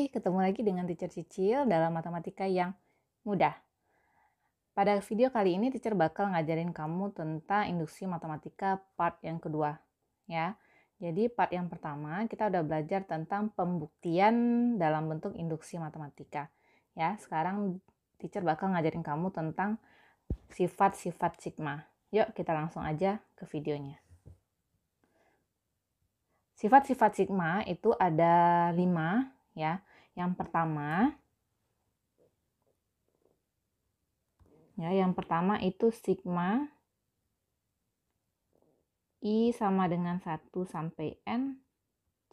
ketemu lagi dengan Teacher Cicil dalam matematika yang mudah. Pada video kali ini Teacher bakal ngajarin kamu tentang induksi matematika part yang kedua, ya. Jadi part yang pertama kita udah belajar tentang pembuktian dalam bentuk induksi matematika. Ya, sekarang Teacher bakal ngajarin kamu tentang sifat-sifat sigma. Yuk kita langsung aja ke videonya. Sifat-sifat sigma itu ada 5, ya. Yang pertama itu sigma I sama dengan 1 sampai N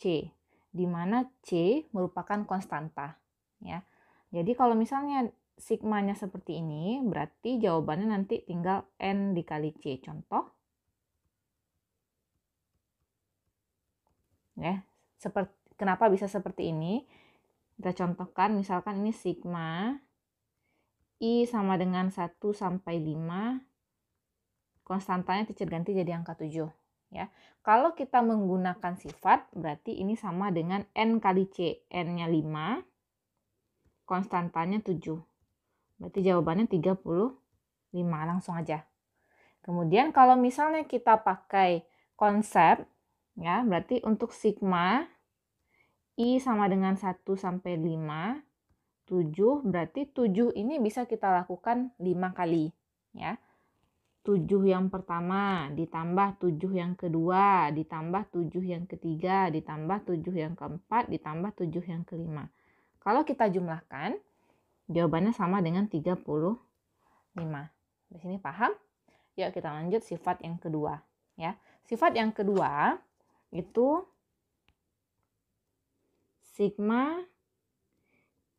C, di mana C merupakan konstanta, ya. Jadi kalau misalnya sigmanya seperti ini, berarti jawabannya nanti tinggal N dikali C. Contoh, ya, kenapa bisa seperti ini? Kita contohkan, misalkan ini sigma I sama dengan 1 sampai 5, konstantanya Teacher ganti jadi angka 7. Ya. Kalau kita menggunakan sifat, berarti ini sama dengan N kali C. N-nya 5, konstantanya 7. Berarti jawabannya 35, langsung aja. Kemudian kalau misalnya kita pakai konsep, ya, berarti untuk sigma I sama dengan 1 sampai 5, 7, berarti 7 ini bisa kita lakukan 5 kali, ya. 7 yang pertama, ditambah 7 yang kedua, ditambah 7 yang ketiga, ditambah 7 yang keempat, ditambah 7 yang kelima. Kalau kita jumlahkan, jawabannya sama dengan 35. Di sini paham? Yuk kita lanjut sifat yang kedua, ya. Sifat yang kedua itu sigma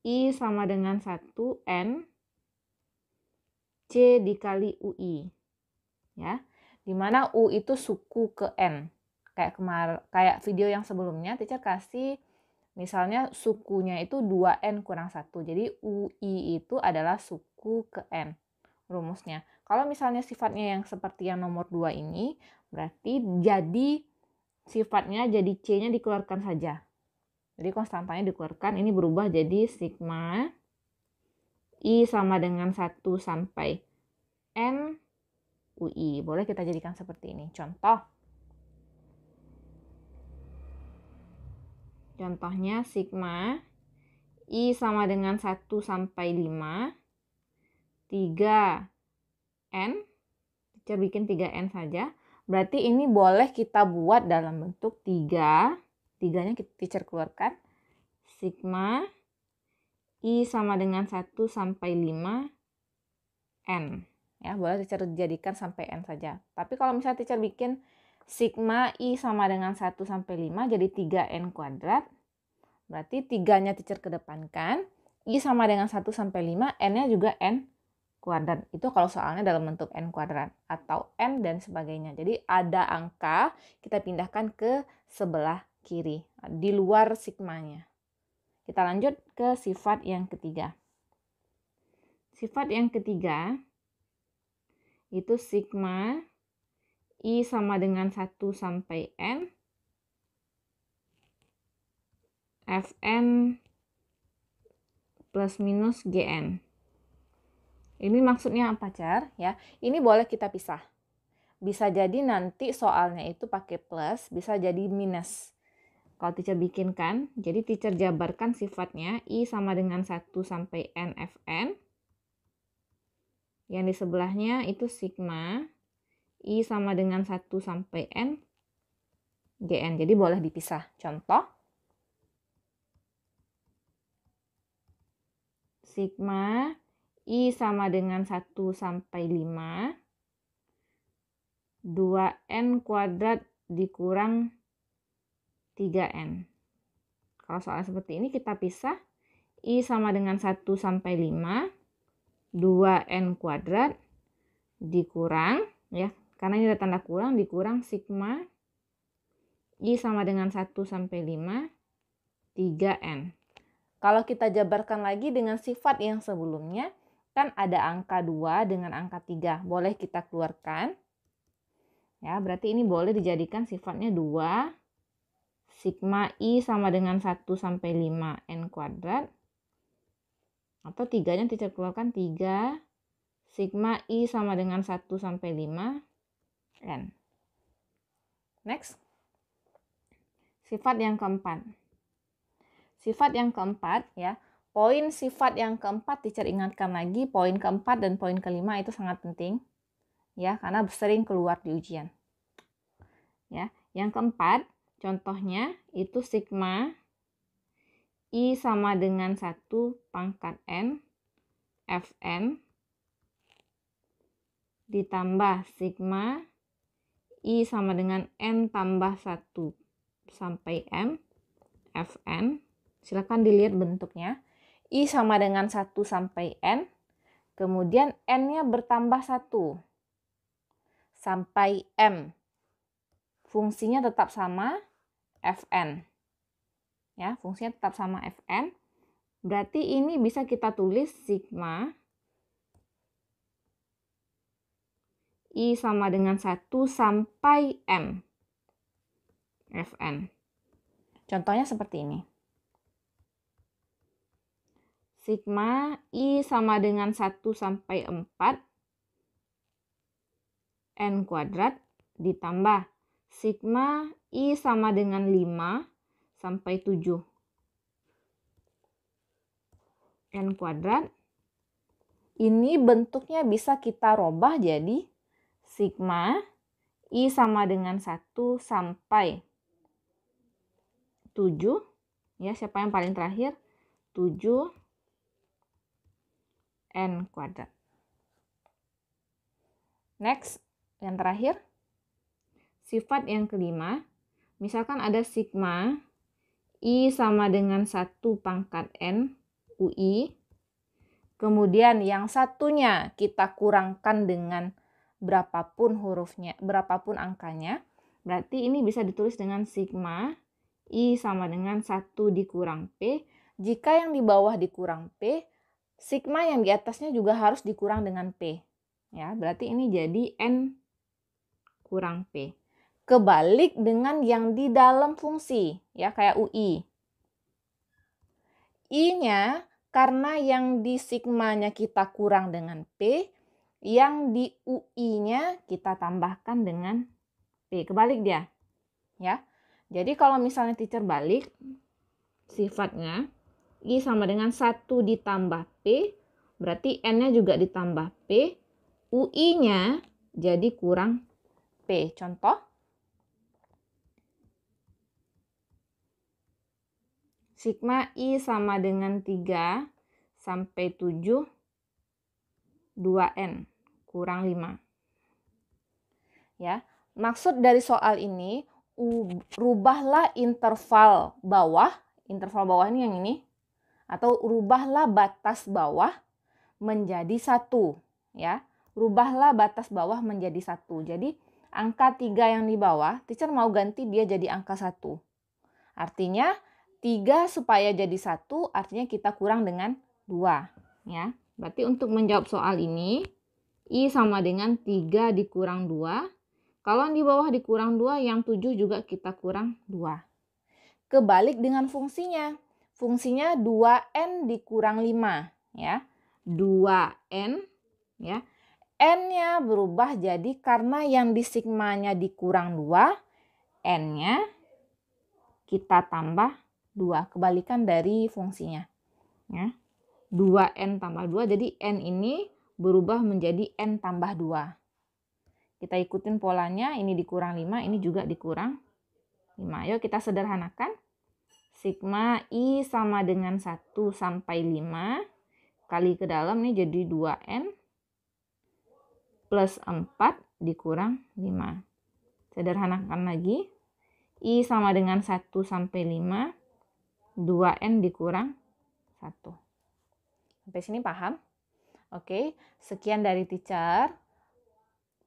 I sama dengan 1 N C dikali UI, ya. Dimana U itu suku ke N. Kayak video yang sebelumnya, Teacher kasih misalnya sukunya itu 2N kurang 1. Jadi UI itu adalah suku ke N rumusnya. Kalau misalnya sifatnya yang seperti yang nomor 2 ini, berarti jadi sifatnya jadi C-nya dikeluarkan saja. Jadi konstantanya dikeluarkan, ini berubah jadi sigma I sama dengan 1 sampai N UI. Boleh kita jadikan seperti ini. Contohnya sigma I sama dengan 1 sampai 5, 3N, kita bikin 3N saja. Berarti ini boleh kita buat dalam bentuk 3, 3-nya Teacher keluarkan. Sigma I sama dengan 1 sampai 5 N. Ya, boleh Teacher jadikan sampai N saja. Tapi kalau misalnya Teacher bikin sigma I sama dengan 1 sampai 5 jadi 3N kuadrat. Berarti 3-nya Teacher kedepankan. I sama dengan 1 sampai 5, N-nya juga N kuadrat. Itu kalau soalnya dalam bentuk N kuadrat atau N dan sebagainya. Jadi ada angka, kita pindahkan ke sebelah kiri, di luar sigmanya. Kita lanjut ke sifat yang ketiga. Sifat yang ketiga itu sigma I sama dengan 1 sampai N Fn plus minus Gn. Ini maksudnya apa, Car? Ya, ini boleh kita pisah. Bisa jadi nanti soalnya itu pakai plus, bisa jadi minus. Kalau Teacher bikinkan, jadi Teacher jabarkan sifatnya I sama dengan 1 sampai N Fn. Yang di sebelahnya itu sigma I sama dengan 1 sampai N Gn. Jadi boleh dipisah. Contoh, sigma I sama dengan 1 sampai 5, 2N kuadrat dikurang 3N. Kalau soal seperti ini kita pisah. I sama dengan 1 sampai 5, 2N kuadrat dikurang, ya, karena ini ada tanda kurang, dikurang sigma I sama dengan 1 sampai 5, 3N. Kalau kita jabarkan lagi dengan sifat yang sebelumnya, kan ada angka 2 dengan angka 3. Boleh kita keluarkan. Ya, berarti ini boleh dijadikan sifatnya 2 sigma I sama dengan 1 sampai 5 N kuadrat. Atau 3-nya teacher keluarkan 3 sigma I sama dengan 1 sampai 5 N. Next. Sifat yang keempat. Sifat yang keempat ya. Poin sifat yang keempat teacher ingatkan lagi, poin keempat dan poin kelima itu sangat penting ya, karena sering keluar di ujian. Ya, yang keempat contohnya itu sigma I sama dengan 1 pangkat N Fn ditambah sigma I sama dengan N tambah 1 sampai M Fn. Silakan dilihat bentuknya. I sama dengan 1 sampai N. Kemudian N-nya bertambah 1 sampai M. Fungsinya tetap sama Fn. Ya, fungsinya tetap sama Fn. Berarti ini bisa kita tulis sigma I sama dengan 1 sampai M Fn. Contohnya seperti ini. Sigma I sama dengan 1 sampai 4 N kuadrat ditambah sigma I sama dengan 5 sampai 7 N kuadrat. Ini bentuknya bisa kita robah jadi sigma I sama dengan 1 sampai 7. Ya, siapa yang paling terakhir? 7 N kuadrat. Next, yang terakhir. Sifat yang kelima. Misalkan ada sigma I sama dengan 1 pangkat N UI. Kemudian yang satunya kita kurangkan dengan berapapun hurufnya, berapapun angkanya. Berarti ini bisa ditulis dengan sigma I sama dengan 1 dikurang P. Jika yang di bawah dikurang P, sigma yang di atasnya juga harus dikurang dengan P. Ya, berarti ini jadi N kurang P. Kebalik dengan yang di dalam fungsi, ya kayak UI. I-nya karena yang di sigmanya kita kurang dengan P, yang di UI-nya kita tambahkan dengan P. Kebalik dia. Ya. Jadi kalau misalnya teacher balik sifatnya I sama dengan 1 ditambah P, berarti N-nya juga ditambah P, UI-nya jadi kurang P. Contoh, sigma I sama dengan 3 sampai 7 2N kurang 5. Ya, maksud dari soal ini, rubahlah interval bawah ini yang ini, atau rubahlah batas bawah menjadi 1, ya. Rubahlah batas bawah menjadi 1. Jadi angka 3 yang di bawah, teacher mau ganti dia jadi angka 1. Artinya 3 supaya jadi 1, artinya kita kurang dengan 2, ya. Berarti untuk menjawab soal ini, I sama dengan 3 dikurang 2. Kalau yang di bawah dikurang 2, yang 7 juga kita kurang 2. Kebalik dengan fungsinya. Fungsinya 2N dikurang 5, ya. 2N, ya. N-nya berubah jadi karena yang di sigmanya dikurang 2, N-nya kita tambah 2. Kebalikan dari fungsinya. Ya. 2N tambah 2, jadi N ini berubah menjadi N tambah 2. Kita ikutin polanya, ini dikurang 5, ini juga dikurang 5. Yuk kita sederhanakan. Sigma I sama dengan 1 sampai 5 kali ke dalam ini jadi 2N plus 4 dikurang 5. Sederhanakan lagi. I sama dengan 1 sampai 5, 2N dikurang 1. Sampai sini paham? Oke, sekian dari teacher.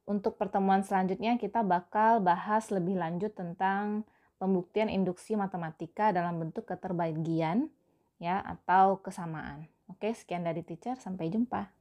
Untuk pertemuan selanjutnya kita bakal bahas lebih lanjut tentang pembuktian induksi matematika dalam bentuk keterbagian ya atau kesamaan. Oke, sekian dari teacher, sampai jumpa.